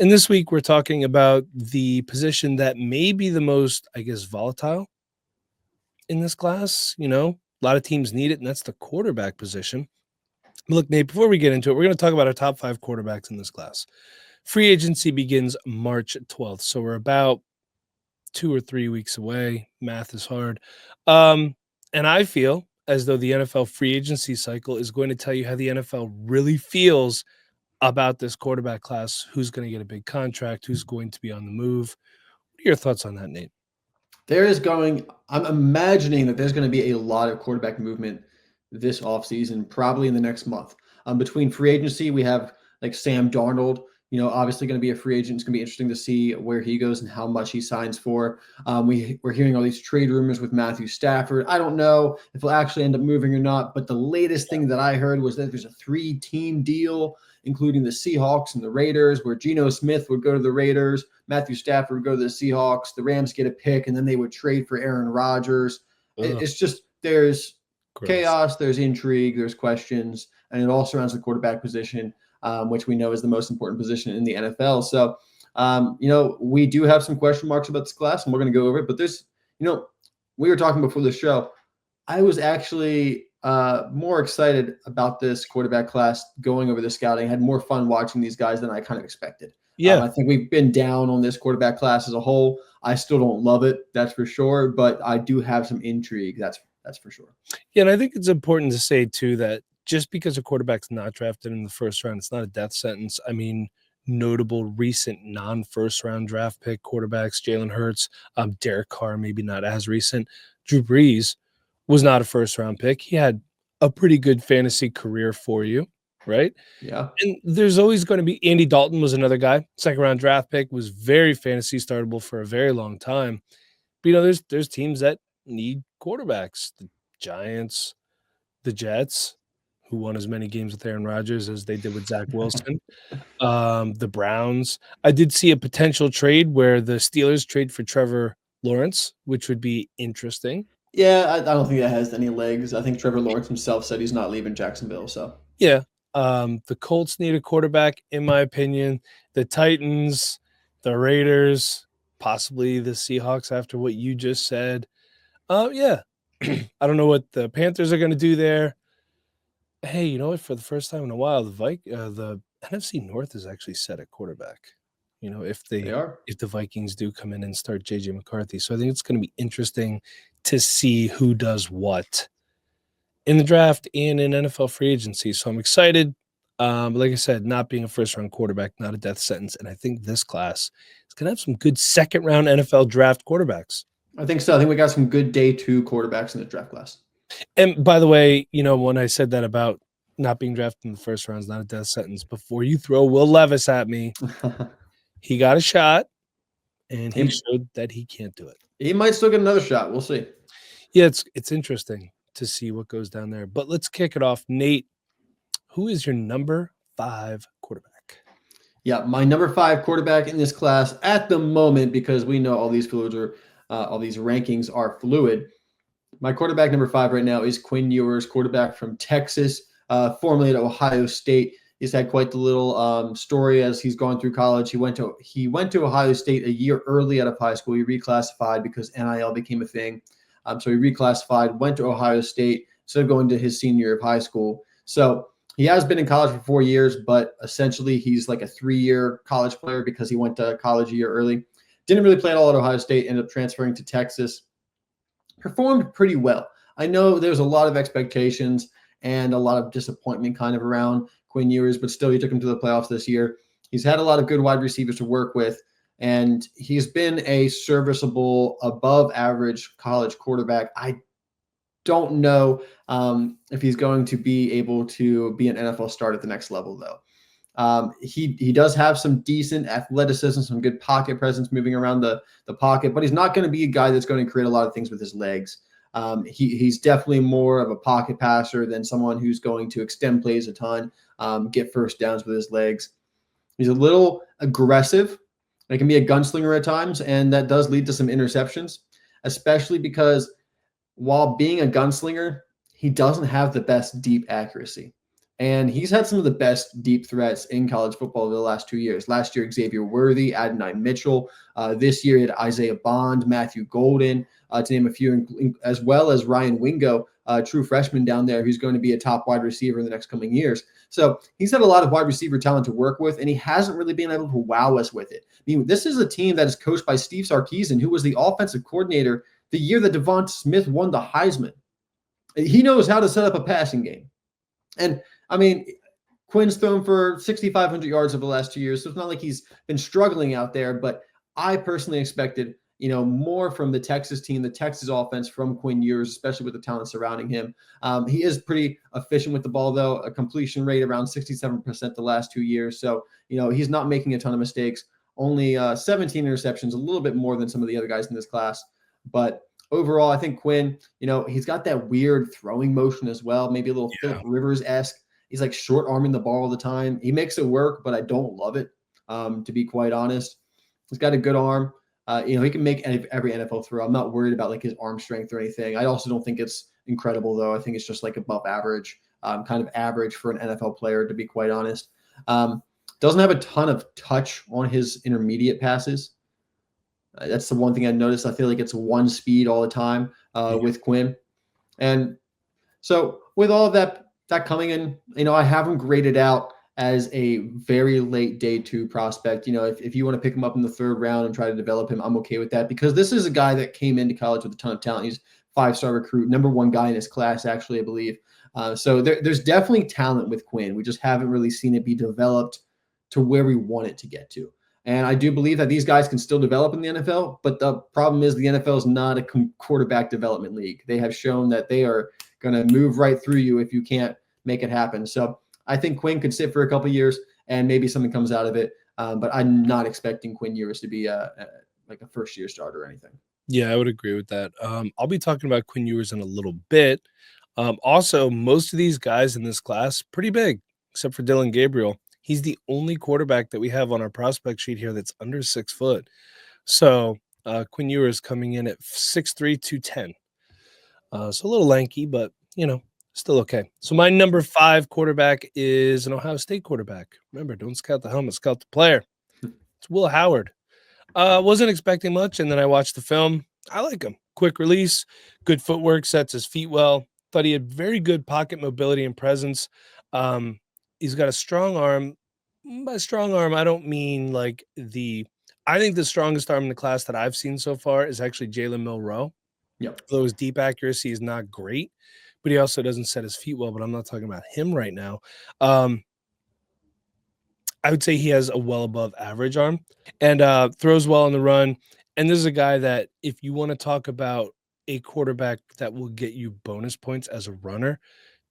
And this week, we're talking about the position that may be the most, volatile in this class. A lot of teams need it, and that's the quarterback position. Look, Nate, before we get into it, we're going to talk about our top 5 quarterbacks in this class. Free agency begins March 12th, so we're about 2 or 3 weeks away. Math is hard. And I feel as though the NFL free agency cycle is going to tell you how the NFL really feels about this quarterback class, who's going to get a big contract, who's going to be on the move. What are your thoughts on that, Nate? I'm imagining that there's going to be a lot of quarterback movement this offseason, probably in the next month. Between free agency, we have like Sam Darnold, obviously going to be a free agent. It's going to be interesting to see where he goes and how much he signs for. We're hearing all these trade rumors with Matthew Stafford. I don't know if he'll actually end up moving or not, but the latest thing that I heard was that there's a 3-team deal, including the Seahawks and the Raiders, where Geno Smith would go to the Raiders, Matthew Stafford would go to the Seahawks, the Rams get a pick, and then they would trade for Aaron Rodgers. It's just there's chaos, there's intrigue, there's questions, and it all surrounds the quarterback position, which we know is the most important position in the NFL. So, we do have some question marks about this class, and we're going to go over it. But we were talking before the show. I was actually more excited about this quarterback class going over the scouting. I had more fun watching these guys than I kind of expected. Yeah. I think we've been down on this quarterback class as a whole. I still don't love it, that's for sure, but I do have some intrigue, that's for sure. Yeah, and I think it's important to say, too, that just because a quarterback's not drafted in the first round, it's not a death sentence. I mean, notable recent non-first round draft pick quarterbacks, Jalen Hurts, Derek Carr, maybe not as recent. Drew Brees was not a first round pick. He had a pretty good fantasy career for you, right? Yeah. And there's always going to be Andy Dalton was another guy, second round draft pick, was very fantasy startable for a very long time. But there's teams that need quarterbacks. The Giants, the Jets, who won as many games with Aaron Rodgers as they did with Zach Wilson. The Browns. I did see a potential trade where the Steelers trade for Trevor Lawrence, which would be interesting. Yeah, I don't think that has any legs. I think Trevor Lawrence himself said he's not leaving Jacksonville. So yeah, the Colts need a quarterback, in my opinion. The Titans, the Raiders, possibly the Seahawks. After what you just said, yeah, I don't know what the Panthers are going to do there. Hey, you know what? For the first time in a while, the NFC North is actually set at quarterback. If they are. If the Vikings do come in and start JJ McCarthy, so I think it's going to be interesting to see who does what in the draft and in NFL free agency. So I'm excited. Like I said, not being a first-round quarterback, not a death sentence. And I think this class is going to have some good second-round NFL draft quarterbacks. I think so. I think we got some good day 2 quarterbacks in the draft class. And by the way, when I said that about not being drafted in the first round is not a death sentence, before you throw Will Levis at me, he got a shot, and he showed that he can't do it. He might still get another shot. We'll see. Yeah, it's interesting to see what goes down there. But let's kick it off. Nate, who is your number 5 quarterback? Yeah, my number 5 quarterback in this class at the moment, because we know all these rankings are fluid. My quarterback number 5 right now is Quinn Ewers, quarterback from Texas, formerly at Ohio State. He's had quite the little story as he's gone through college. He went to Ohio State a year early out of high school. He reclassified because NIL became a thing. So he reclassified, went to Ohio State instead of going to his senior year of high school. So he has been in college for 4 years, but essentially he's like a 3-year college player because he went to college a year early. Didn't really play at all at Ohio State, ended up transferring to Texas. Performed pretty well. I know there's a lot of expectations and a lot of disappointment kind of around Quinn Ewers, but still he took him to the playoffs this year. He's had a lot of good wide receivers to work with, and he's been a serviceable, above average college quarterback. I don't know if he's going to be able to be an NFL start at the next level, though. He does have some decent athleticism, some good pocket presence moving around the pocket, but he's not going to be a guy that's going to create a lot of things with his legs. He's definitely more of a pocket passer than someone who's going to extend plays a ton, get first downs with his legs. He's a little aggressive. He can be a gunslinger at times, and that does lead to some interceptions, especially because while being a gunslinger, he doesn't have the best deep accuracy. And he's had some of the best deep threats in college football over the last 2 years. Last year, Xavier Worthy, Adonai Mitchell. This year, he had Isaiah Bond, Matthew Golden, to name a few, as well as Ryan Wingo, true freshman down there, who's going to be a top wide receiver in the next coming years. So he's had a lot of wide receiver talent to work with, and he hasn't really been able to wow us with it. I mean, this is a team that is coached by Steve Sarkisian, who was the offensive coordinator the year that Devonta Smith won the Heisman. He knows how to set up a passing game. And I mean, Quinn's thrown for 6,500 yards over the last 2 years, so it's not like he's been struggling out there. But I personally expected, more from the Texas team, the Texas offense from Quinn Ewers, especially with the talent surrounding him. He is pretty efficient with the ball, though. A completion rate around 67% the last 2 years, so he's not making a ton of mistakes. Only 17 interceptions, a little bit more than some of the other guys in this class, but overall, I think Quinn, he's got that weird throwing motion as well, maybe a little Philip Rivers-esque. He's like short arming the ball all the time. He makes it work, but I don't love it, to be quite honest. He's got a good arm. He can make every NFL throw. I'm not worried about like his arm strength or anything. I also don't think it's incredible, though. I think it's just like above average, kind of average for an NFL player, to be quite honest. Doesn't have a ton of touch on his intermediate passes. That's the one thing I noticed. I feel like it's one speed all the time with Quinn. And so with all of that coming in, I have him graded out as a very late day 2 prospect. If you want to pick him up in the 3rd round and try to develop him, I'm okay with that, because this is a guy that came into college with a ton of talent. He's 5-star recruit, number 1 guy in his class, actually, I believe. So there's definitely talent with Quinn. We just haven't really seen it be developed to where we want it to get to. And I do believe that these guys can still develop in the NFL, but the problem is the NFL is not a quarterback development league. They have shown that they are going to move right through you if you can't make it happen. So I think Quinn could sit for a couple of years and maybe something comes out of it. But I'm not expecting Quinn Ewers to be like a first-year starter or anything. Yeah, I would agree with that. I'll be talking about Quinn Ewers in a little bit. Also, most of these guys in this class, pretty big, except for Dylan Gabriel. He's the only quarterback that we have on our prospect sheet here that's under 6 foot. So Quinn Ewers coming in at 6'3", 210. So a little lanky, but, still okay. So my number 5 quarterback is an Ohio State quarterback. Remember, don't scout the helmet, scout the player. It's Will Howard. Wasn't expecting much, and then I watched the film. I like him. Quick release, good footwork, sets his feet well. Thought he had very good pocket mobility and presence. He's got a strong arm. By strong arm, I don't mean like I think the strongest arm in the class that I've seen so far is actually Jalen Milroe. Yep. Though his deep accuracy is not great, but he also doesn't set his feet well, but I'm not talking about him right now. I would say he has a well above average arm and throws well on the run. And this is a guy that if you want to talk about a quarterback that will get you bonus points as a runner,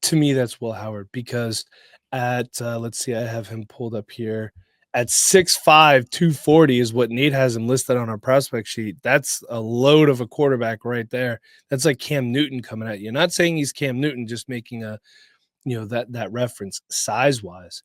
to me, that's Will Howard, because at, let's see, I have him pulled up here. At 6'5", 240 is what Nate has him listed on our prospect sheet. That's a load of a quarterback right there. That's like Cam Newton coming at you. Not saying he's Cam Newton, just making that reference size-wise.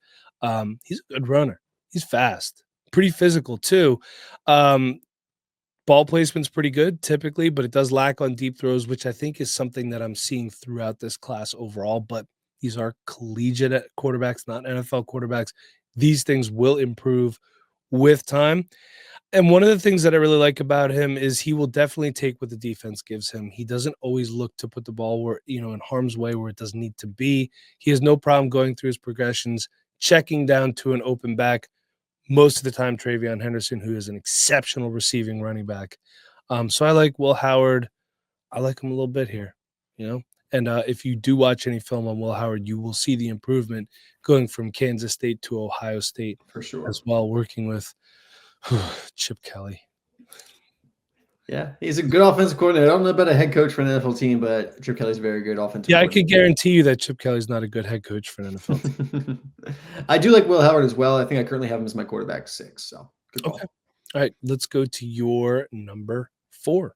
He's a good runner. He's fast, pretty physical too. Ball placement's pretty good typically, but it does lack on deep throws, which I think is something that I'm seeing throughout this class overall. But these are collegiate quarterbacks, not NFL quarterbacks. These things will improve with time. And one of the things that I really like about him is he will definitely take what the defense gives him. He doesn't always look to put the ball where, in harm's way where it doesn't need to be. He has no problem going through his progressions, checking down to an open back. Most of the time, Travion Henderson, who is an exceptional receiving running back. So I like Will Howard. I like him a little bit here, And if you do watch any film on Will Howard, you will see the improvement going from Kansas State to Ohio State for sure as well, working with Chip Kelly. Yeah, he's a good offensive coordinator. I don't know about a head coach for an NFL team, but Chip Kelly's a very good offensive Yeah, coordinator. I can guarantee you that Chip Kelly's not a good head coach for an NFL team. I do like Will Howard as well. I think I currently have him as my quarterback 6. So good call. Okay. All right, let's go to your number 4.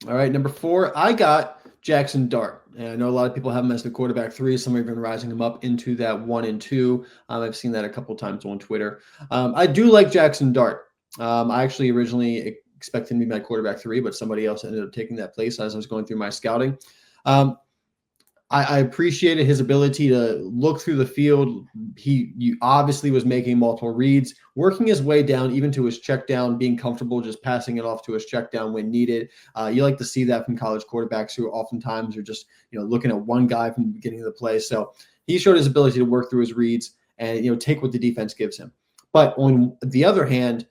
All right, number 4, I got Jackson Dart. And I know a lot of people have him as the quarterback 3. Some have been rising him up into that 1 and 2. I've seen that a couple times on Twitter. I do like Jackson Dart. I actually originally expected him to be my quarterback 3, but somebody else ended up taking that place as I was going through my scouting. I I appreciated his ability to look through the field. He obviously was making multiple reads, working his way down even to his check down, being comfortable just passing it off to his check down when needed. You like to see that from college quarterbacks who oftentimes are just looking at one guy from the beginning of the play. So he showed his ability to work through his reads and take what the defense gives him. But on the other hand,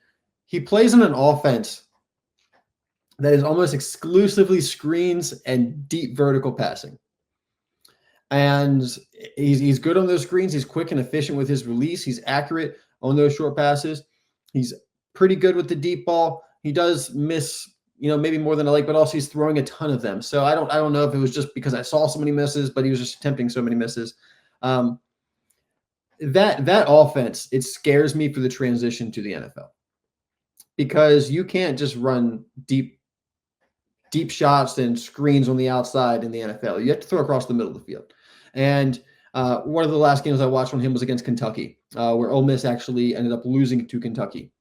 he plays in an offense that is almost exclusively screens and deep vertical passing. And he's good on those screens. He's quick and efficient with his release. He's accurate on those short passes. He's pretty good with the deep ball. He does miss, maybe more than I like, but also he's throwing a ton of them. So I don't know if it was just because I saw so many misses, but he was just attempting so many misses. That offense, it scares me for the transition to the NFL because you can't just run deep shots and screens on the outside in the NFL. You have to throw across the middle of the field. And one of the last games I watched on him was against Kentucky, where Ole Miss actually ended up losing to Kentucky.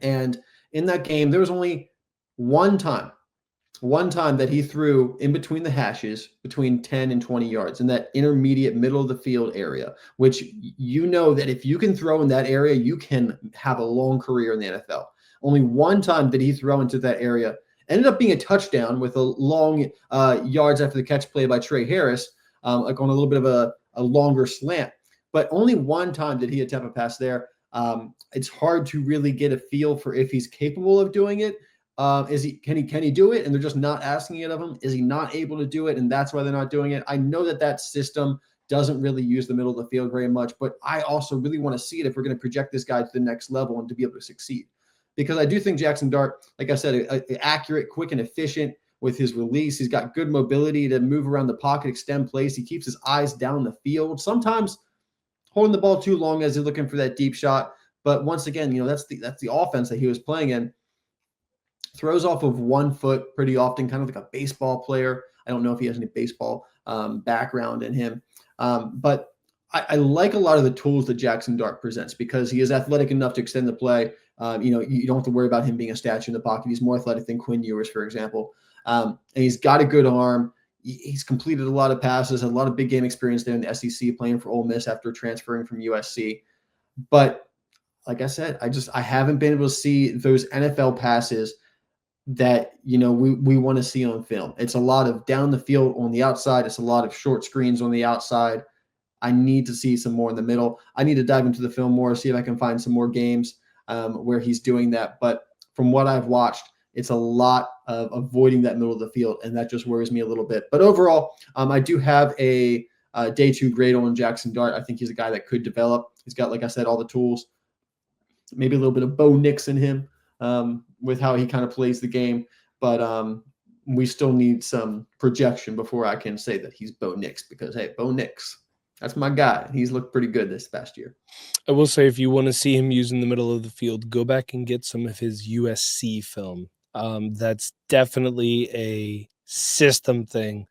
And in that game, there was only one time that he threw in between the hashes between 10 and 20 yards in that intermediate middle of the field area, which that if you can throw in that area, you can have a long career in the NFL. Only one time did he throw into that area. Ended up being a touchdown with a long yards after the catch play by Trey Harris, like on a little bit of a longer slant. But only one time did he attempt a pass there. It's hard to really get a feel for if he's capable of doing it. Can he do it? And they're just not asking it of him. Is he not able to do it? And that's why they're not doing it. I know that system doesn't really use the middle of the field very much, but I also really want to see it if we're going to project this guy to the next level and to be able to succeed. Because I do think Jackson Dart, like I said, accurate, quick, and efficient with his release. He's got good mobility to move around the pocket, extend plays. He keeps his eyes down the field. Sometimes holding the ball too long as he's looking for that deep shot. But once again, that's the offense that he was playing in. Throws off of 1 foot pretty often, kind of like a baseball player. I don't know if he has any baseball background in him. But I like a lot of the tools that Jackson Dart presents because he is athletic enough to extend the play. You don't have to worry about him being a statue in the pocket. He's more athletic than Quinn Ewers, for example. And he's got a good arm. He's completed a lot of passes, had a lot of big game experience there in the SEC playing for Ole Miss after transferring from USC. But like I said, I haven't been able to see those NFL passes that, we want to see on film. It's a lot of down the field on the outside. It's a lot of short screens on the outside. I need to see some more in the middle. I need to dive into the film more, see if I can find some more games where he's doing that. But from what I've watched, it's a lot of avoiding that middle of the field, and that just worries me a little bit. But overall, I do have a day 2 grade on Jackson Dart. I think he's a guy that could develop. He's got, like I said, all the tools, maybe a little bit of Bo Nix in him with how he kind of plays the game. But we still need some projection before I can say that he's Bo Nix because, hey, Bo Nix, that's my guy. He's looked pretty good this past year. I will say, if you want to see him use in the middle of the field, go back and get some of his USC film. That's definitely a system thing.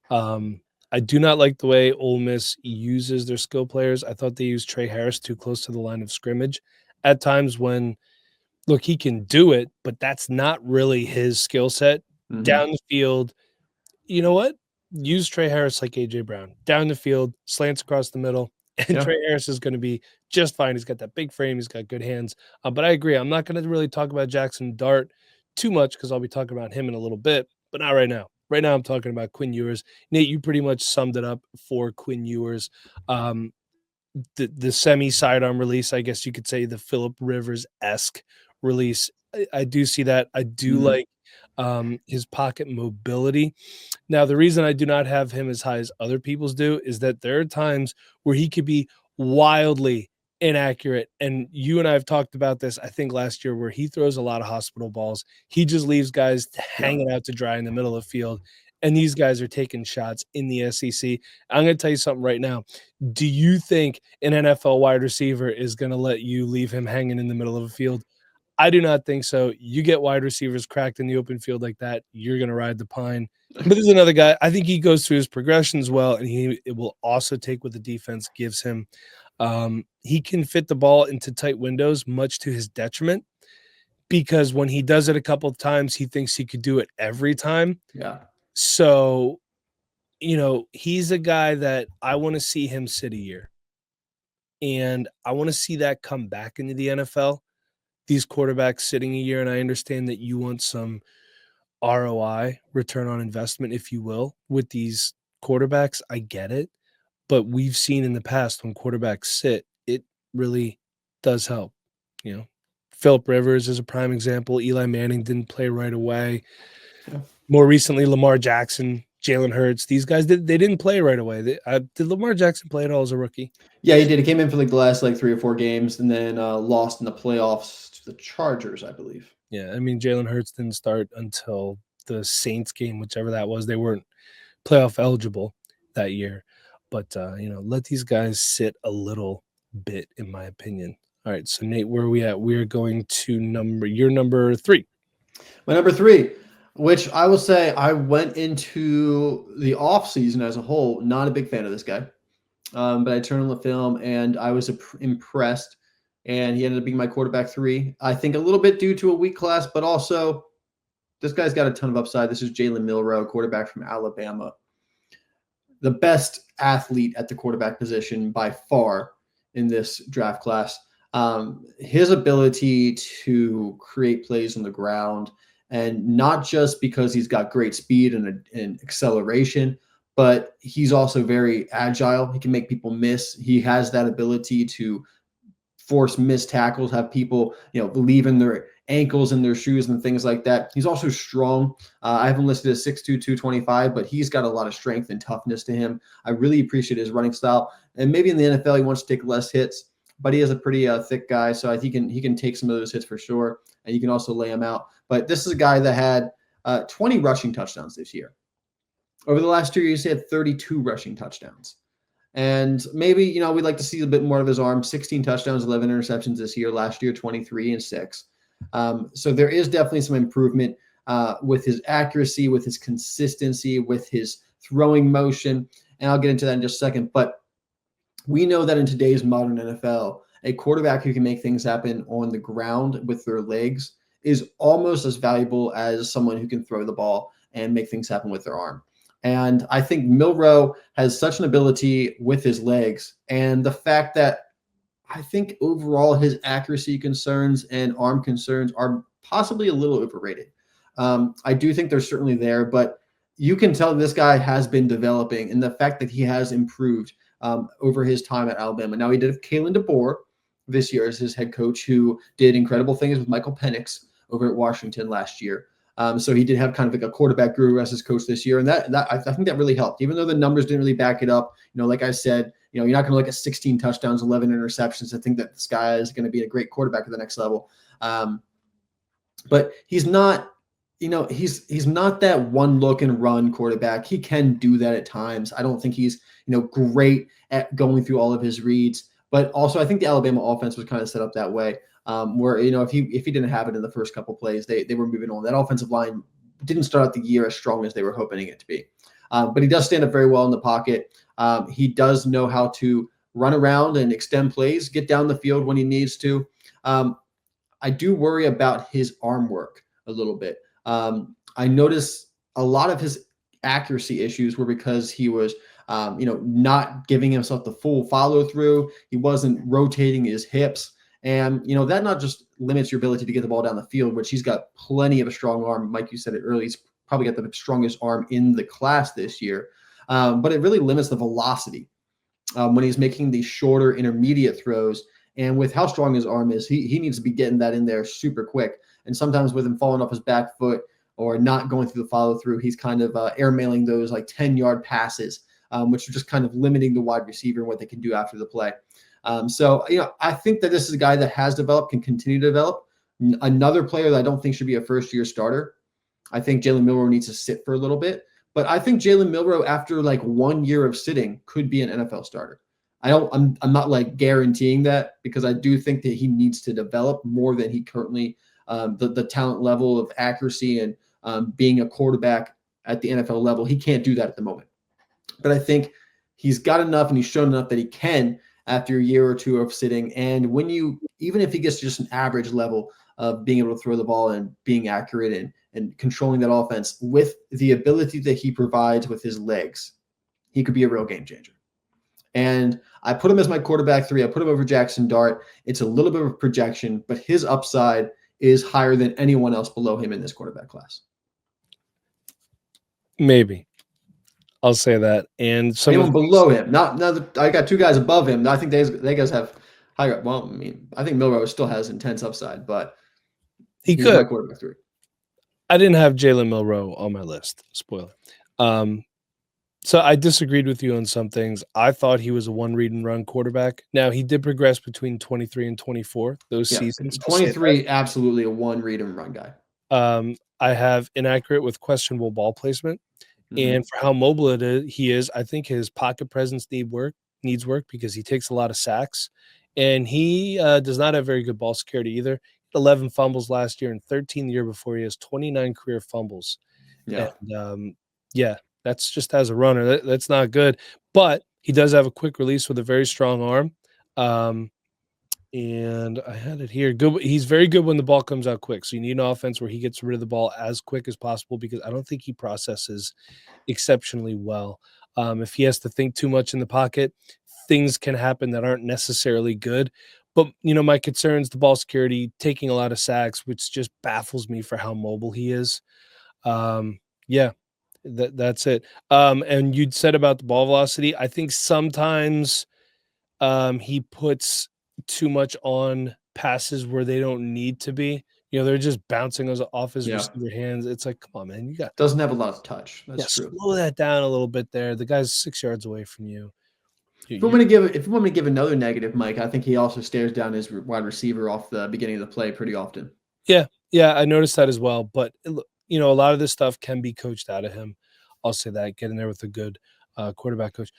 I do not like the way Ole Miss uses their skill players. I thought they used Trey Harris too close to the line of scrimmage at times when, look, he can do it, but that's not really his skill set. Mhm. Down the field, you know what? Use Trey Harris like A.J. Brown. Down the field, slants across the middle, and Yeah. Trey Harris is going to be just fine. He's got that big frame. He's got good hands. But I agree. I'm not going to really talk about Jackson Dart too much because I'll be talking about him in a little bit, but not right now. Right now, I'm talking about Quinn Ewers. Nate, you pretty much summed it up for Quinn Ewers. The semi sidearm release, I guess you could say the Phillip Rivers-esque release. I do see that. I do like his pocket mobility. Now, the reason I do not have him as high as other people's do is that there are times where he could be wildly inaccurate. And you and I have talked about this, I think, last year, where he throws a lot of hospital balls. He just leaves guys hanging out to dry in the middle of the field. And these guys are taking shots in the SEC. I'm going to tell you something right now. Do you think an NFL wide receiver is going to let you leave him hanging in the middle of a field? I do not think so. You get wide receivers cracked in the open field like that, you're going to ride the pine. But there's another guy. I think he goes through his progressions well, and it will also take what the defense gives him. He can fit the ball into tight windows, much to his detriment, because when he does it a couple of times, he thinks he could do it every time. Yeah. So he's a guy that I want to see him sit a year. And I want to see that come back into the NFL. These quarterbacks sitting a year, and I understand that you want some ROI, return on investment, if you will, with these quarterbacks. I get it. But we've seen in the past when quarterbacks sit, it really does help. You know, Philip Rivers is a prime example. Eli Manning didn't play right away. Yeah. More recently, Lamar Jackson, Jalen Hurts, these guys they didn't play right away. Did Lamar Jackson play at all as a rookie? Yeah, he did. He came in for like the last like 3 or 4 games, and then lost in the playoffs to the Chargers, I believe. Yeah, I mean Jalen Hurts didn't start until the Saints game, whichever that was. They weren't playoff eligible that year, but let these guys sit a little bit, in my opinion. All right, so Nate, where are we at? We're going to number 3. My number 3, which I will say I went into the offseason as a whole, not a big fan of this guy. But I turned on the film and I was impressed. And he ended up being my quarterback 3. I think a little bit due to a weak class, but also this guy's got a ton of upside. This is Jalen Milroe, quarterback from Alabama. The best athlete at the quarterback position by far in this draft class. His ability to create plays on the ground, and not just because he's got great speed and acceleration, but he's also very agile. He can make people miss. He has that ability to force missed tackles, have people, leaving their ankles in their shoes and things like that. He's also strong. I have him listed as 6'2", 225, but he's got a lot of strength and toughness to him. I really appreciate his running style. And maybe in the NFL, he wants to take less hits, but he is a pretty thick guy, so I think he can take some of those hits for sure, and you can also lay him out. But this is a guy that had 20 rushing touchdowns this year. Over the last 2 years, he had 32 rushing touchdowns. And maybe, we'd like to see a bit more of his arm. 16 touchdowns, 11 interceptions this year. Last year, 23 and 6. So there is definitely some improvement with his accuracy, with his consistency, with his throwing motion. And I'll get into that in just a second. But we know that in today's modern NFL, a quarterback who can make things happen on the ground with their legs is almost as valuable as someone who can throw the ball and make things happen with their arm. And I think Milroe has such an ability with his legs, and the fact that I think overall his accuracy concerns and arm concerns are possibly a little overrated. I do think they're certainly there, but you can tell this guy has been developing, and the fact that he has improved over his time at Alabama. Now, he did have Kalen DeBoer this year as his head coach, who did incredible things with Michael Penix over at Washington last year. So he did have kind of like a quarterback guru as his coach this year. And that I think that really helped, even though the numbers didn't really back it up. Like I said, you're not going to look at 16 touchdowns, 11 interceptions. I think that this guy is going to be a great quarterback at the next level. But he's not, he's not that one look and run quarterback. He can do that at times. I don't think he's, great at going through all of his reads. But also, I think the Alabama offense was kind of set up that way. Where if he didn't have it in the first couple plays, they were moving on. That offensive line didn't start out the year as strong as they were hoping it to be, but he does stand up very well in the pocket. He does know how to run around and extend plays, get down the field when he needs to. I do worry about his arm work a little bit. I noticed a lot of his accuracy issues were because he was not giving himself the full follow through. He wasn't rotating his hips. And, that not just limits your ability to get the ball down the field, which he's got plenty of a strong arm. Mike, you said it earlier. He's probably got the strongest arm in the class this year. But it really limits the velocity when he's making these shorter intermediate throws. And with how strong his arm is, he needs to be getting that in there super quick. And sometimes with him falling off his back foot or not going through the follow through, he's kind of airmailing those like 10-yard passes, which are just kind of limiting the wide receiver and what they can do after the play. So I think that this is a guy that has developed, can continue to develop. Another player that I don't think should be a first-year starter. I think Jalen Milroe needs to sit for a little bit. But I think Jalen Milroe, after like 1 year of sitting, could be an NFL starter. I'm not like guaranteeing that, because I do think that he needs to develop more than he currently, the talent level of accuracy and being a quarterback at the NFL level. He can't do that at the moment. But I think he's got enough and he's shown enough that he can after a year or two of sitting. And even if he gets to just an average level of being able to throw the ball and being accurate and controlling that offense with the ability that he provides with his legs, he could be a real game changer. And I put him as my quarterback 3. I put him over Jackson Dart. It's a little bit of a projection, but his upside is higher than anyone else below him in this quarterback class. Maybe. I'll say that. And some Anyone of below him. Not I got 2 guys above him. I think they guys have higher. Well, I mean, I think Milroe still has intense upside, but he's my quarterback 3. I didn't have Jalen Milroe on my list. Spoiler. So I disagreed with you on some things. I thought he was a one read and run quarterback. Now he did progress between 23 and 24 those seasons. 23, absolutely a one read and run guy. I have inaccurate with questionable ball placement, and for how mobile he is, I think his pocket presence needs work because he takes a lot of sacks, and he does not have very good ball security either. 11 fumbles last year and 13 the year before. He has 29 career fumbles. Yeah. And that's just as a runner. That's not good. But he does have a quick release with a very strong arm. And I had it here. Good. He's very good when the ball comes out quick. So you need an offense where he gets rid of the ball as quick as possible because I don't think he processes exceptionally well. If he has to think too much in the pocket, things can happen that aren't necessarily good. But, my concern is the ball security, taking a lot of sacks, which just baffles me for how mobile he is. That's it. And you'd said about the ball velocity. I think sometimes he puts too much on passes where they don't need to be. They're just bouncing off his receiver hands. It's like, come on, man, doesn't have a lot of touch. That's true. Slow that down a little bit there. The guy's 6 yards away from you. If you want me to give another negative, Mike, I think he also stares down his wide receiver off the beginning of the play pretty often. Yeah, I noticed that as well. But a lot of this stuff can be coached out of him. I'll say that. Get in there with a good quarterback coach.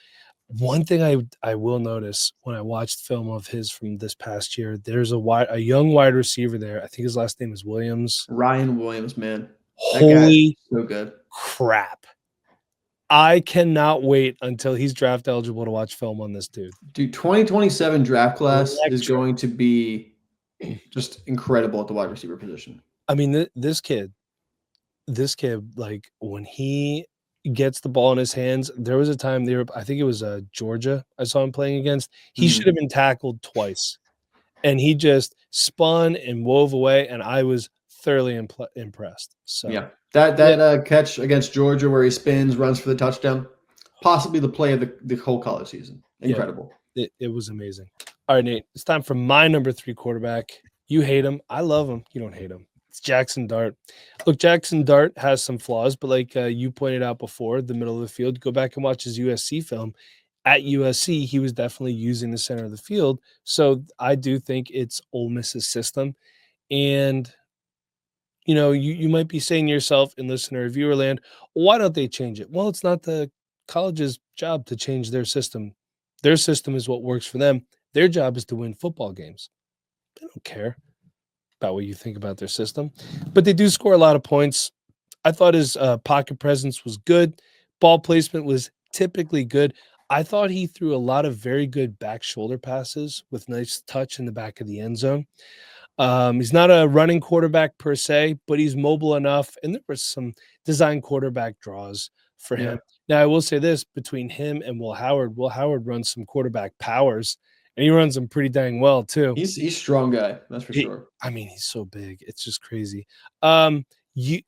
One thing I will notice when I watched film of his from this past year, there's a young wide receiver there. I think his last name is Williams. Ryan Williams, man. Holy so good. Crap. I cannot wait until he's draft eligible to watch film on this dude. Dude, 2027 draft class is going to be just incredible at the wide receiver position. I mean, this kid, like when he gets the ball in his hands, there was a time I think it was Georgia I saw him playing against. He should have been tackled twice, and he just spun and wove away, and I was thoroughly impressed. So yeah, that catch against Georgia where he spins, runs for the touchdown, possibly the play of the whole college season. Incredible. Yeah, it was amazing. All right, Nate, it's time for my number 3 quarterback. You hate him. I love him. You don't hate him. It's Jackson Dart. Look, Jackson Dart has some flaws, but like you pointed out before, the middle of the field, go back and watch his USC film. At USC, he was definitely using the center of the field. So I do think it's Ole Miss's system. And, you might be saying to yourself in listener or viewer land, why don't they change it? Well, it's not the college's job to change their system. Their system is what works for them. Their job is to win football games. They don't care about what you think about their system, but they do score a lot of points. I thought his pocket presence was good. Ball placement was typically good. I thought he threw a lot of very good back shoulder passes with nice touch in the back of the end zone. He's not a running quarterback per se, but he's mobile enough, and there were some design quarterback draws for him. Now, I will say this, between him and Will Howard runs some quarterback powers, and he runs them pretty dang well too. He's a strong guy, that's for sure. I mean, he's so big. It's just crazy. You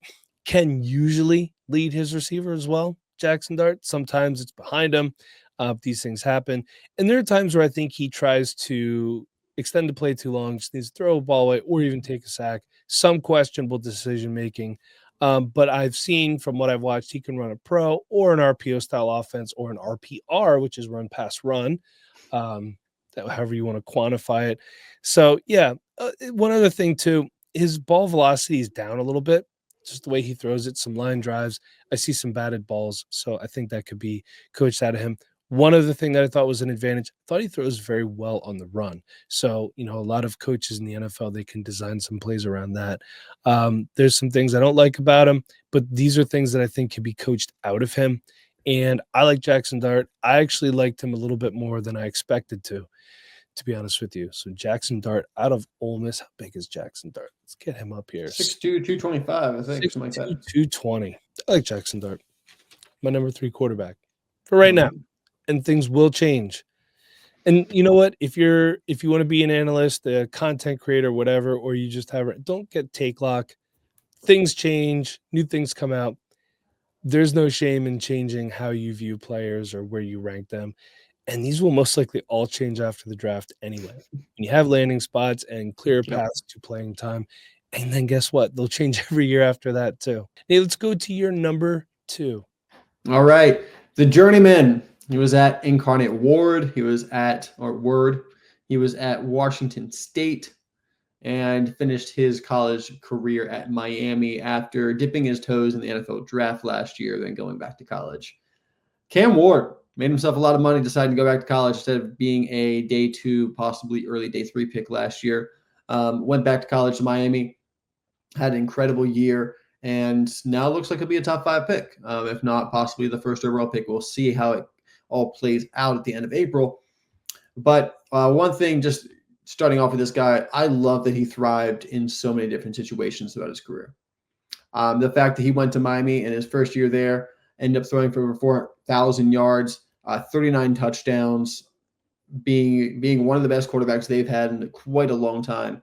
can usually lead his receiver as well, Jackson Dart. Sometimes it's behind him. These things happen. And there are times where I think he tries to extend the play too long, just needs to throw a ball away or even take a sack. Some questionable decision-making. But I've seen from what I've watched, he can run a pro or an RPO style offense or an RPR, which is run pass run. However you want to quantify it. So yeah, one other thing too, his ball velocity is down a little bit. Just the way he throws it, some line drives. I see some batted balls, so I think that could be coached out of him. One other thing that I thought was an advantage, I thought he throws very well on the run. So, a lot of coaches in the NFL, they can design some plays around that. There's some things I don't like about him, but these are things that I think can be coached out of him. And I like Jackson Dart. I actually liked him a little bit more than I expected to be honest with you. So Jackson Dart out of Ole Miss. How big is Jackson Dart? Let's get him up here. 6'2", 225, I think. 6'2", 220. I like Jackson Dart. My number 3 quarterback for right now, Mhm. and things will change. And you know what? If you want to be an analyst, a content creator, whatever, or you just have, don't get take lock. Things change, new things come out. There's no shame in changing how you view players or where you rank them. And these will most likely all change after the draft anyway. And you have landing spots and clear Yep. paths to playing time. And then guess what? They'll change every year after that too. Hey, let's go to your number 2. All right. The journeyman. He was at Incarnate Ward. He was at or Word. He was at Washington State and finished his college career at Miami after dipping his toes in the NFL draft last year, then going back to college. Cam Ward made himself a lot of money, deciding to go back to college instead of being a day 2, possibly early day 3 pick last year. Went back to college to Miami, had an incredible year, and now looks like he'll be a top 5 pick, if not possibly the first overall pick. We'll see how it all plays out at the end of April. But one thing, just starting off with this guy, I love that he thrived in so many different situations throughout his career. The fact that he went to Miami in his first year there, ended up throwing for over 4,000 yards, 39 touchdowns, being one of the best quarterbacks they've had in quite a long time.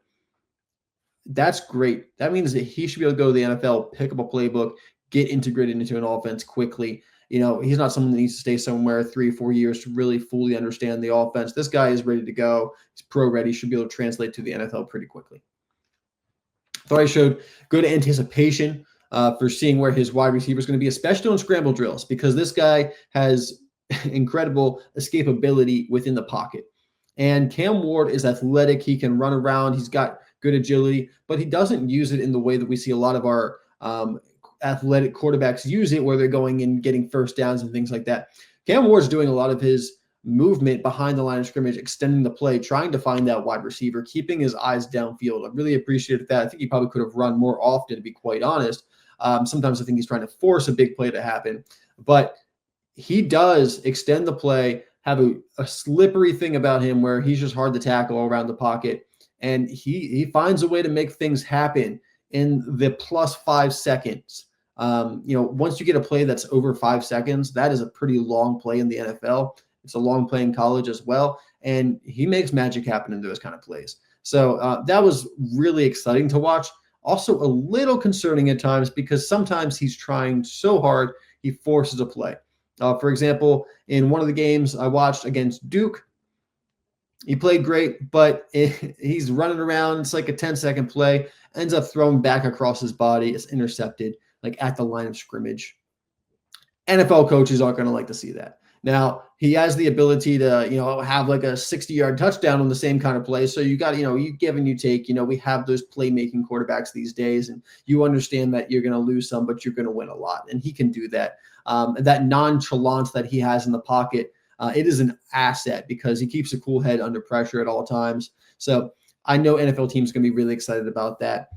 That's great. That means that he should be able to go to the NFL, pick up a playbook, get integrated into an offense quickly. He's not someone that needs to stay somewhere 3 or 4 years to really fully understand the offense. This guy is ready to go. He's pro ready. Should be able to translate to the NFL pretty quickly. Thought he showed good anticipation for seeing where his wide receiver is going to be, especially on scramble drills, because this guy has incredible escapability within the pocket. And Cam Ward is athletic. He can run around. He's got good agility, but he doesn't use it in the way that we see a lot of our athletic quarterbacks use it, where they're going and getting first downs and things like that. Cam Ward's doing a lot of his movement behind the line of scrimmage, extending the play, trying to find that wide receiver, keeping his eyes downfield. I really appreciated that. I think he probably could have run more often, to be quite honest. Sometimes I think he's trying to force a big play to happen, but he does extend the play, have a slippery thing about him where he's just hard to tackle around the pocket. And he finds a way to make things happen in the plus 5 seconds. Once you get a play that's over 5 seconds, that is a pretty long play in the NFL. It's a long play in college as well. And he makes magic happen in those kind of plays. So that was really exciting to watch. Also a little concerning at times because sometimes he's trying so hard, he forces a play. For example, in one of the games I watched against Duke, he played great, but he's running around. It's like a 10-second play, ends up thrown back across his body. It's intercepted, like at the line of scrimmage. NFL coaches aren't going to like to see that. Now, he has the ability to, have like a 60-yard touchdown on the same kind of play. So you got, you give and you take. We have those playmaking quarterbacks these days, and you understand that you're going to lose some, but you're going to win a lot. And he can do that. That nonchalance that he has in the pocket, it is an asset because he keeps a cool head under pressure at all times. So I know NFL teams are going to be really excited about that.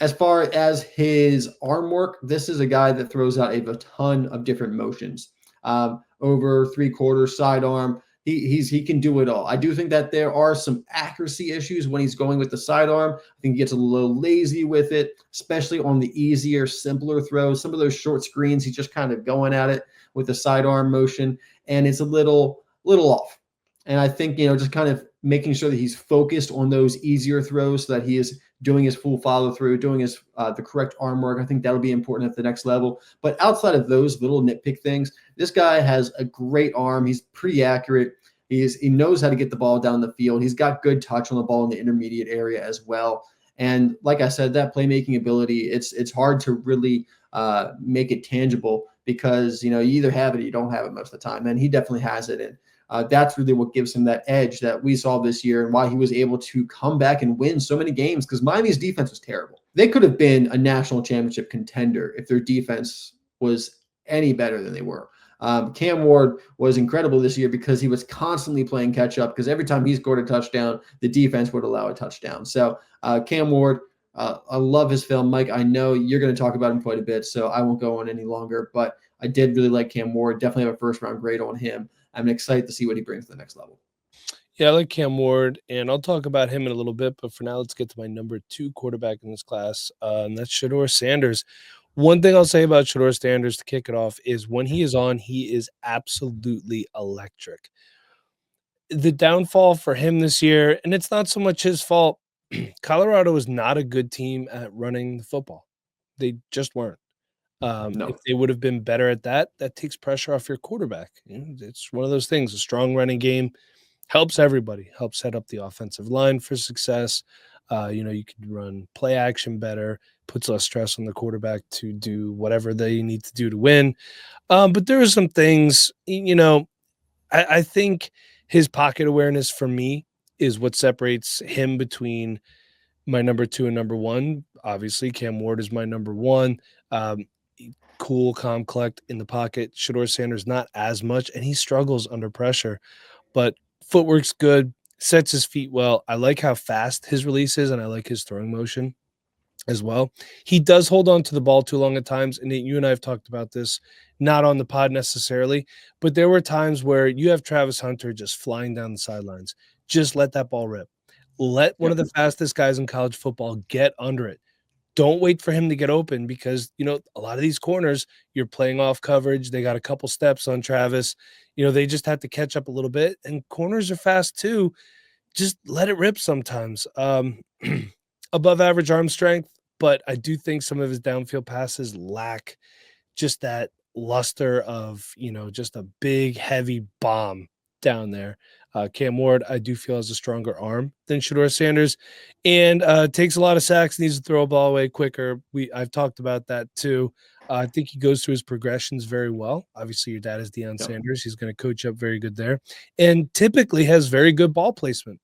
As far as his arm work, this is a guy that throws out a ton of different motions. Over 3/4 sidearm. He can do it all. I do think that there are some accuracy issues when he's going with the sidearm. I think he gets a little lazy with it, especially on the easier, simpler throws. Some of those short screens, he's just kind of going at it with the sidearm motion, and it's a little off. And I think, just kind of making sure that he's focused on those easier throws so that he is doing his full follow through, doing his the correct arm work. I think that'll be important at the next level. But outside of those little nitpick things, this guy has a great arm. He's pretty accurate. He knows how to get the ball down the field. He's got good touch on the ball in the intermediate area as well. And like I said, that playmaking ability, it's hard to really make it tangible because, you either have it or you don't have it most of the time. And he definitely has it. And that's really what gives him that edge that we saw this year and why he was able to come back and win so many games because Miami's defense was terrible. They could have been a national championship contender if their defense was any better than they were. Cam Ward was incredible this year because he was constantly playing catch up because every time he scored a touchdown, the defense would allow a touchdown. So Cam Ward, I love his film. Mike, I know you're going to talk about him quite a bit, so I won't go on any longer, but I did really like Cam Ward. Definitely have a first-round grade on him. I'm excited to see what he brings to the next level. Yeah, I like Cam Ward, and I'll talk about him in a little bit. But for now, let's get to my number 2 quarterback in this class, and that's Shedeur Sanders. One thing I'll say about Shador Sanders to kick it off is when he is on, he is absolutely electric. The downfall for him this year, and it's not so much his fault. Colorado is not a good team at running the football. They just weren't. If No. they would have been better at that, that takes pressure off your quarterback. It's one of those things. A strong running game helps everybody, helps set up the offensive line for success. You can run play action better, puts less stress on the quarterback to do whatever they need to do to win. But there are some things, I think his pocket awareness for me is what separates him between my number 2 and number 1. Obviously, Cam Ward is my number 1. Cool, calm, collect in the pocket. Shador Sanders, not as much, and he struggles under pressure, but footwork's good, sets his feet well. I like how fast his release is, and I like his throwing motion as well. He does hold on to the ball too long at times, and you and I have talked about this, not on the pod necessarily, but there were times where you have Travis Hunter just flying down the sidelines. Just let that ball rip. Let one of Yep. the fastest guys in college football get under it. Don't wait for him to get open because, a lot of these corners, you're playing off coverage. They got a couple steps on Travis. They just have to catch up a little bit, and corners are fast too. Just let it rip sometimes. Above average arm strength, but I do think some of his downfield passes lack just that luster of, just a big, heavy bomb down there. Cam Ward, I do feel, has a stronger arm than Shador Sanders, and takes a lot of sacks, needs to throw a ball away quicker. I've talked about that too. I think he goes through his progressions very well. Obviously, your dad is Deion Yep. Sanders. He's going to coach up very good there, and typically has very good ball placement.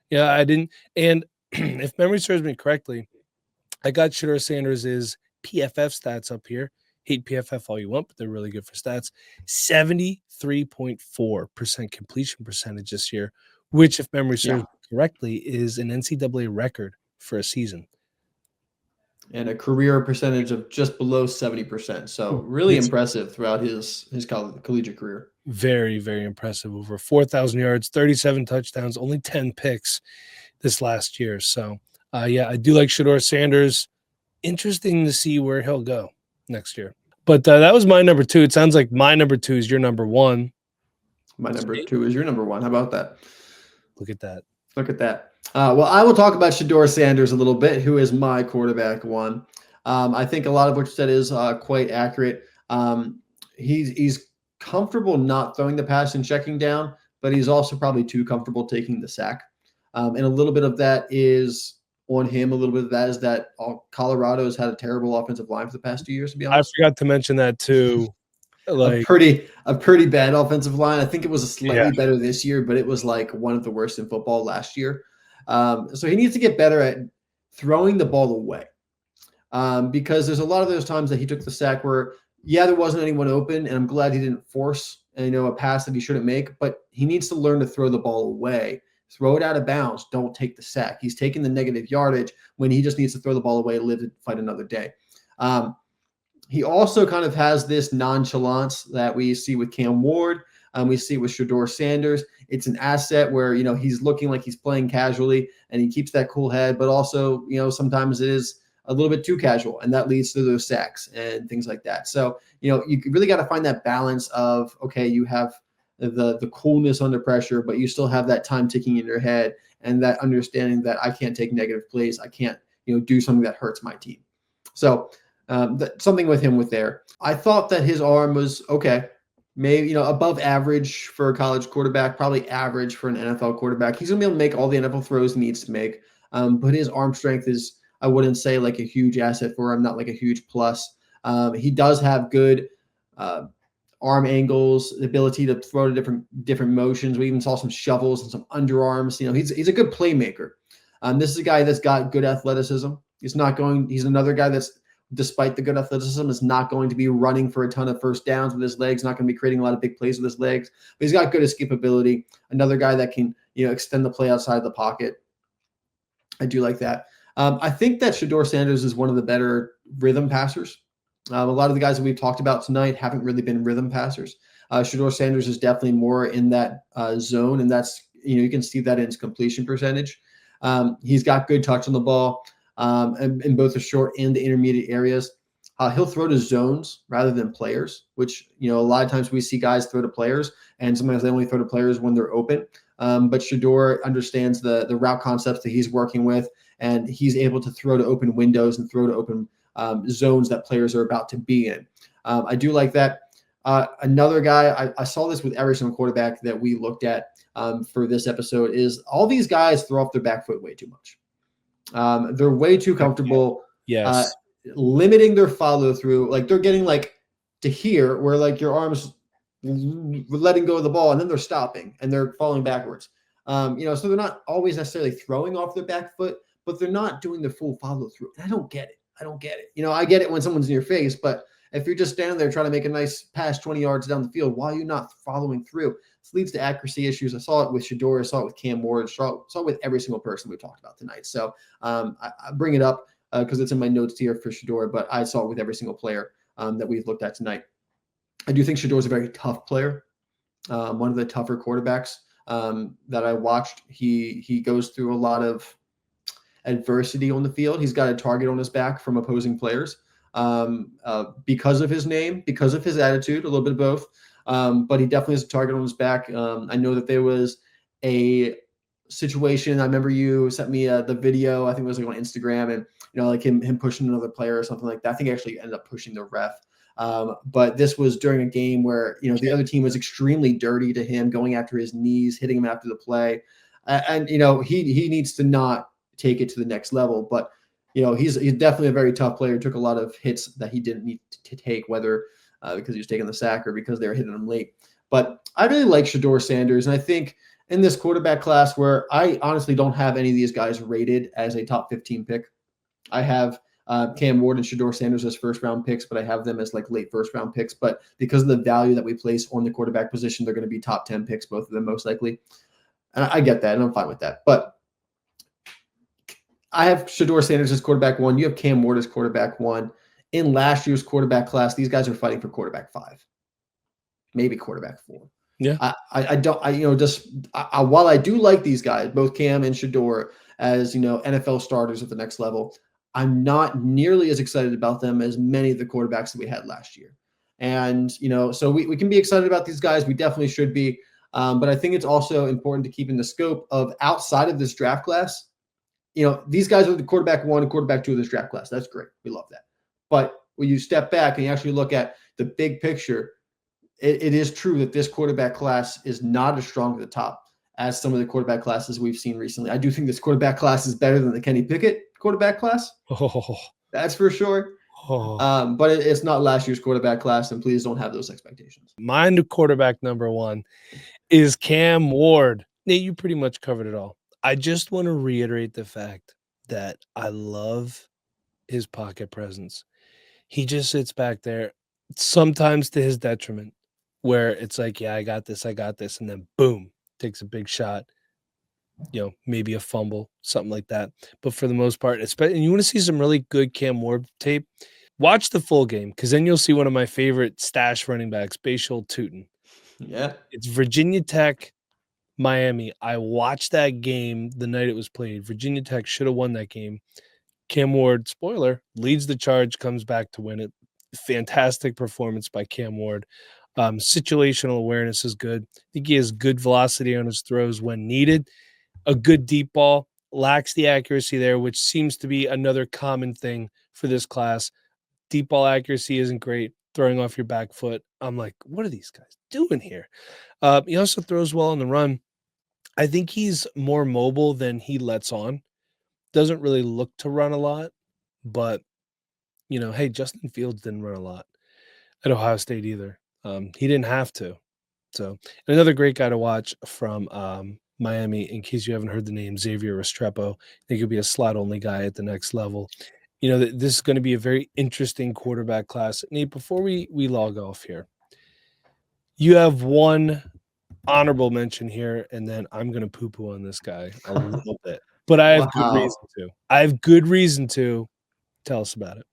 Yeah, I didn't. And if memory serves me correctly, I got Shador Sanders' PFF stats up here. Hate PFF all you want, but they're really good for stats. 73.4% completion percentage this year, which, if memory serves Yeah. me correctly, is an NCAA record for a season. And a career percentage of just below 70%. So really It's impressive throughout his collegiate career. very, very impressive. Over 4,000 yards, 37 touchdowns, only 10 picks this last year. So, yeah, I do like Shador Sanders. Interesting to see where he'll go next year. But that was my number 2. It sounds like my number 2 is your number 1. My number 2 is your number 1. How about that? Look at that. Look at that. Well, I will talk about Shador Sanders a little bit, who is my quarterback 1. I think a lot of what you said is quite accurate. He's comfortable not throwing the pass and checking down, but he's also probably too comfortable taking the sack. And a little bit of that is on him. A little bit of that is that Colorado has had a terrible offensive line for the past 2 years, to be I honest. forgot to mention that too. A pretty bad offensive line. I think it was slightly better this year, but it was like one of the worst in football last year. So he needs to get better at throwing the ball away, because there's a lot of those times that he took the sack where, there wasn't anyone open, and I'm glad he didn't force a pass that he shouldn't make, but he needs to learn to throw the ball away. Throw it out of bounds. Don't take the sack. He's taking the negative yardage when he just needs to throw the ball away, live to fight another day. He also kind of has this nonchalance that we see with Cam Ward. We see with Shador Sanders. It's an asset where, he's looking like he's playing casually and he keeps that cool head, but also, sometimes it is a little bit too casual, and that leads to those sacks and things like that. So, you really got to find that balance of, okay, you have the coolness under pressure, but you still have that time ticking in your head and that understanding that I can't take negative plays. I can't, do something that hurts my team. So, something with him with there. I thought that his arm was okay, maybe above average for a college quarterback, probably average for an NFL quarterback. He's gonna be able to make all the NFL throws he needs to make, but his arm strength is, I wouldn't say like a huge asset for him, not like a huge plus. He does have good arm angles, the ability to throw to different motions. We even saw some shovels and some underarms. He's a good playmaker. This is a guy that's got good athleticism. He's another guy that's, despite the good athleticism, is not going to be running for a ton of first downs with his legs, not going to be creating a lot of big plays with his legs, but he's got good escapability. Another guy that can, extend the play outside the pocket. I do like that. I think that Shador Sanders is one of the better rhythm passers. A lot of the guys that we've talked about tonight haven't really been rhythm passers. Shador Sanders is definitely more in that zone, and that's, you can see that in his completion percentage. He's got good touch on the ball, in both the short and the intermediate areas. He'll throw to zones rather than players, which, a lot of times we see guys throw to players, and sometimes they only throw to players when they're open. But Shador understands the route concepts that he's working with, and he's able to throw to open windows and throw to open zones that players are about to be in. I do like that. Another guy, I saw this with every single quarterback that we looked at for this episode, is all these guys throw off their back foot way too much. They're way too comfortable. Yes. Limiting their follow through, like they're getting like to here where like your arms letting go of the ball and then they're stopping and they're falling backwards. So they're not always necessarily throwing off their back foot, but they're not doing the full follow through. And I don't get it. I get it when someone's in your face, but if you're just standing there trying to make a nice pass 20 yards down the field, why are you not following through? This leads to accuracy issues. I saw it with Shador. I saw it with Cam Ward. Saw it with every single person we talked about tonight. So I bring it up because it's in my notes here for Shador, but I saw it with every single player that we've looked at tonight. I do think Shador is a very tough player, one of the tougher quarterbacks that I watched. He goes through a lot of adversity on the field. He's got a target on his back from opposing players because of his name, because of his attitude, a little bit of both. But he definitely has a target on his back. I know that there was a situation. I remember you sent me the video. I think it was like on Instagram, and like him pushing another player or something like that. I think he actually ended up pushing the ref. But this was during a game where the other team was extremely dirty to him, going after his knees, hitting him after the play, and he needs to not take it to the next level. But he's definitely a very tough player. Took a lot of hits that he didn't need to take, whether because he was taking the sack or because they were hitting him late. But I really like Shador Sanders, and I think in this quarterback class where I honestly don't have any of these guys rated as a top 15 pick, I have Cam Ward and Shador Sanders as first-round picks, but I have them as like late first-round picks. But because of the value that we place on the quarterback position, they're going to be top 10 picks, both of them most likely. And I get that, and I'm fine with that. But I have Shador Sanders as quarterback 1. You have Cam Ward as quarterback 1. In last year's quarterback class, these guys are fighting for quarterback 5, maybe quarterback 4. Yeah. While I do like these guys, both Cam and Shador, as NFL starters at the next level, I'm not nearly as excited about them as many of the quarterbacks that we had last year. And, so we can be excited about these guys. We definitely should be. But I think it's also important to keep in the scope of outside of this draft class. These guys are the quarterback 1 and quarterback 2 of this draft class. That's great. We love that. But when you step back and you actually look at the big picture, it is true that this quarterback class is not as strong at the top as some of the quarterback classes we've seen recently. I do think this quarterback class is better than the Kenny Pickett quarterback class. Oh. That's for sure. Oh. But it's not last year's quarterback class, and please don't have those expectations. Mine quarterback number 1 is Cam Ward. Nate, you pretty much covered it all. I just want to reiterate the fact that I love his pocket presence. He just sits back there, sometimes to his detriment, where it's like, yeah, I got this, and then boom, takes a big shot, maybe a fumble, something like that. But for the most part, and you want to see some really good Cam Ward tape, watch the full game, because then you'll see one of my favorite stash running backs, Bashal Tootin. Yeah. It's Virginia Tech, Miami. I watched that game the night it was played. Virginia Tech should have won that game. Cam Ward, spoiler, leads the charge, comes back to win it. Fantastic performance by Cam Ward. Situational awareness is good. I think he has good velocity on his throws when needed. A good deep ball, lacks the accuracy there, which seems to be another common thing for this class. Deep ball accuracy isn't great. Throwing off your back foot. I'm like, what are these guys doing here? He also throws well on the run. I think he's more mobile than he lets on. Doesn't really look to run a lot, but hey, Justin Fields didn't run a lot at Ohio State either. He didn't have to. So another great guy to watch from Miami, in case you haven't heard the name, Xavier Restrepo. I think he'll be a slot only guy at the next level. This is going to be a very interesting quarterback class. Nate, before we log off here, you have one honorable mention here, and then I'm going to poo-poo on this guy a little bit. But I have good reason to. I have good reason to. Tell us about it.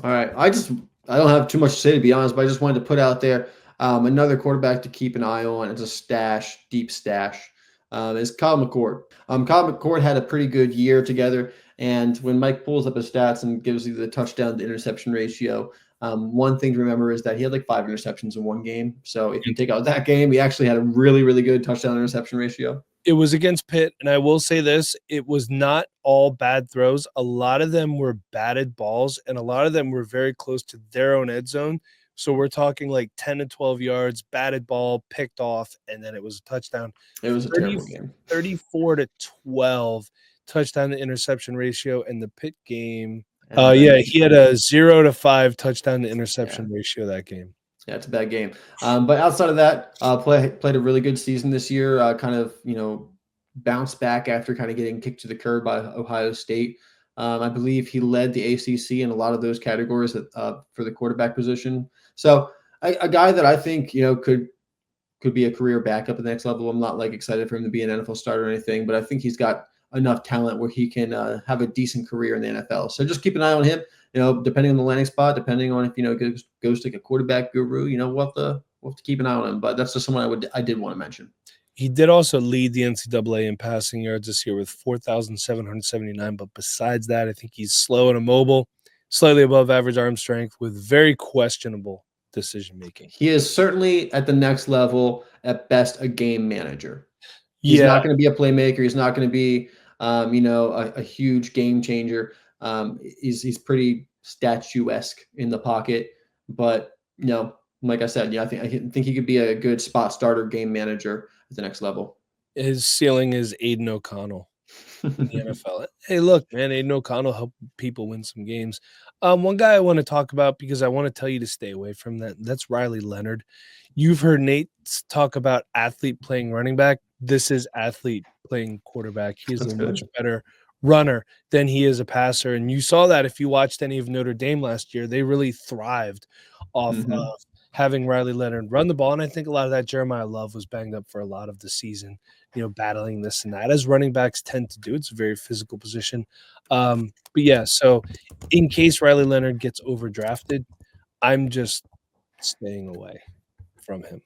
All right. I don't have too much to say, to be honest, but I just wanted to put out there another quarterback to keep an eye on. It's a deep stash, is Kyle McCord. Kyle McCord had a pretty good year together And when Mike pulls up his stats and gives you the touchdown to interception ratio, one thing to remember is that he had like 5 interceptions in one game. So if you take out that game, he actually had a really, really good touchdown interception ratio. It was against Pitt, and I will say this, it was not all bad throws. A lot of them were batted balls, and a lot of them were very close to their own end zone. So we're talking like 10 to 12 yards, batted ball, picked off, and then it was a touchdown. It was a terrible game. 34 to 12 touchdown to interception ratio in the Pitt game. And He had a 0 to 5 touchdown to interception ratio that game. Yeah, it's a bad game. But outside of that, played a really good season this year. Kind of, bounced back after kind of getting kicked to the curb by Ohio State. I believe he led the ACC in a lot of those categories for the quarterback position. So a guy that I think could be a career backup at the next level. I'm not like excited for him to be an NFL starter or anything, but I think he's got enough talent where he can have a decent career in the NFL. So just keep an eye on him. Depending on the landing spot, depending on if goes to like a quarterback guru, we'll have to keep an eye on him. But that's just someone I did want to mention. He did also lead the NCAA in passing yards this year with 4,779. But besides that, I think he's slow and immobile, slightly above average arm strength with very questionable decision making. He is certainly at the next level, at best, a game manager. He's not going to be a playmaker. He's not going to be, a huge game changer. He's pretty statuesque in the pocket, but like I said, I think he could be a good spot starter, game manager at the next level. His ceiling is Aiden O'Connell in the NFL. Hey, look, man, Aiden O'Connell helped people win some games. One guy I want to talk about because I want to tell you to stay away from that. That's Riley Leonard. You've heard Nate talk about athlete playing running back. This is athlete playing quarterback. He's a much better runner than he is a passer. And you saw that if you watched any of Notre Dame last year. They really thrived off of having Riley Leonard run the ball. And I think a lot of that Jeremiah Love was banged up for a lot of the season, battling this and that, as running backs tend to do. It's a very physical position. But yeah, so in case Riley Leonard gets overdrafted, I'm just staying away from him,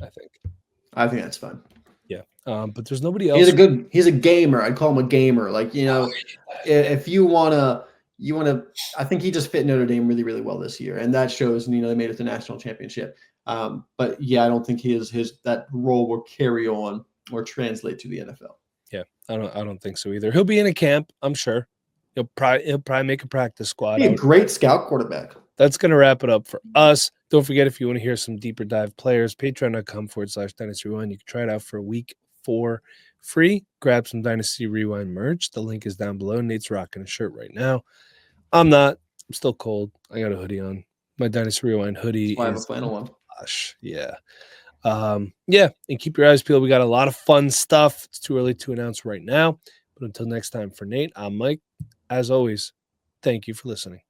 I think. I think that's fine. Yeah. But there's nobody else. He's a gamer. I'd call him a gamer. Like, if you want to, I think he just fit Notre Dame really, really well this year. And that shows, they made it to the national championship. But yeah, I don't think that role will carry on or translate to the NFL. Yeah. I don't think so either. He'll be in a camp, I'm sure. He'll probably make a practice squad. Be a great scout quarterback. That's going to wrap it up for us. Don't forget, if you want to hear some deeper dive players, patreon.com/Dynasty Rewind. You can try it out for a week for free. Grab some Dynasty Rewind merch. The link is down below. Nate's rocking a shirt right now. I'm not. I'm still cold. I got a hoodie on. My Dynasty Rewind hoodie. I have a flannel one. Gosh, yeah. And keep your eyes peeled. We got a lot of fun stuff. It's too early to announce right now. But until next time, for Nate, I'm Mike. As always, thank you for listening.